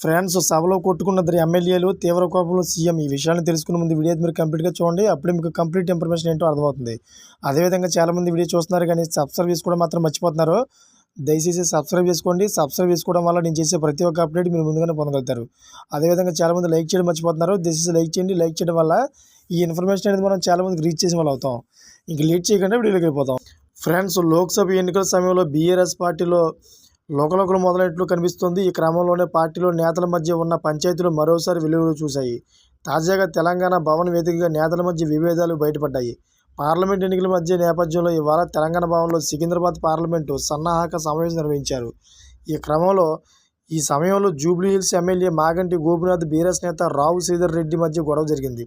Friends సభలో కొట్టుకున్న ఎమ్మెల్యేలు తీవ్ర కోపంలో సీఎం. ఈ విషయాన్ని తెలుసుకునే ముందు వీడియో మీరు కంప్లీట్గా చూడండి. అప్పుడే మీకు కంప్లీట్ ఇన్ఫర్మేషన్ ఏంటో అర్థమవుతుంది. అదేవిధంగా చాలామంది వీడియో చూస్తున్నారు కానీ సబ్స్క్రైబ్ చేసుకోవడం మాత్రం మర్చిపోతున్నారు. దయచేసి సబ్స్క్రైబ్ చేసుకోండి. సబ్స్క్రైబ్ చేసుకోవడం వల్ల నేను చేసే ప్రతి ఒక్క అప్డేట్ మీరు ముందుగానే పొందగలుగుతారు. అదేవిధంగా చాలామంది లైక్ చేయడం మర్చిపోతున్నారు. దయచేసి లైక్ చేయండి. లైక్ చేయడం వల్ల ఈ ఇన్ఫర్మేషన్ అనేది మనం చాలామందికి రీచ్ చేసే వాళ్ళు అవుతాం. ఇంక లేట్ చేయకుండా వీడియోకి వెళ్ళిపోతాం. ఫ్రెండ్స్, లోక్సభ ఎన్నికల సమయంలో బీఆర్ఎస్ పార్టీలో లోకలోకలు మొదలైనట్లు కనిపిస్తోంది. ఈ క్రమంలోనే పార్టీలో నేతల మధ్య ఉన్న పంచాయతీలు మరోసారి వెలుగులు చూశాయి. తాజాగా తెలంగాణ భవన్ వేదికగా నేతల మధ్య విభేదాలు బయటపడ్డాయి. పార్లమెంట్ ఎన్నికల మధ్య నేపథ్యంలో ఇవాళ తెలంగాణ భవన్లో సికింద్రాబాద్ పార్లమెంటు సన్నాహక సమావేశం నిర్వహించారు. ఈ సమయంలో జూబ్లీహిల్స్ ఎమ్మెల్యే మాగంటి గోపీనాథ్, బీఆర్ఎస్ నేత రావు శ్రీధర్ రెడ్డి మధ్య గొడవ జరిగింది.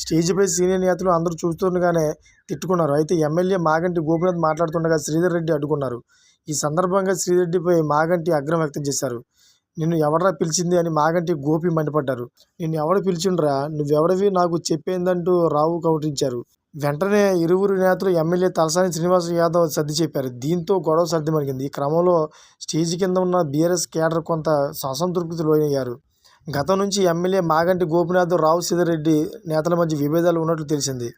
స్టేజిపై సీనియర్ నేతలు అందరూ చూస్తుండగానే తిట్టుకున్నారు. అయితే ఎమ్మెల్యే మాగంటి గోపీనాథ్ మాట్లాడుతుండగా శ్రీధర్ రెడ్డి అడ్డుకున్నారు. ఈ సందర్భంగా శ్రీరెడ్డిపై మాగంటి ఆగ్రహం వ్యక్తం చేశారు. నిన్ను ఎవడ్రా పిలిచింది అని మాగంటి గోపి మండిపడ్డారు. నిన్ను ఎవడు పిలిచిండ్రా, నువ్వెవడివి నాకు చెప్పేందంటూ రావు కౌటించారు. వెంటనే ఇరువురు నేతలు ఎమ్మెల్యే తలసాని శ్రీనివాస్ యాదవ్ సర్ది చెప్పారు. దీంతో గొడవ సర్దిమణిగింది. ఈ క్రమంలో స్టేజి కింద ఉన్న బీఆర్ఎస్ కేడర్ కొంత అసంతృప్తి లోనయ్యారు. గతం నుంచి ఎమ్మెల్యే మాగంటి గోపీనాథ్, రావు శ్రీధర్ రెడ్డి నేతల మధ్య విభేదాలు ఉన్నట్లు తెలిసింది.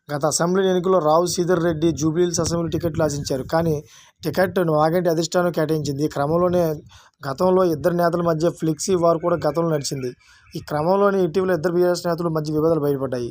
గత అసెంబ్లీ ఎన్నికల్లో రావు శ్రీధర్ రెడ్డి జూబ్లీహిల్స్ అసెంబ్లీ టికెట్లు ఆశించారు. కానీ టికెట్ మాగంటి అధిష్టానం కేటాయించింది. ఈ క్రమంలోనే గతంలో ఇద్దరు నేతల మధ్య ఫ్లెక్సీ వార్ కూడా గతంలో నడిచింది. ఈ క్రమంలోనే ఇటీవల ఇద్దరు బీఆర్ఎస్ నేతల మధ్య విభేదాలు బయటపడ్డాయి.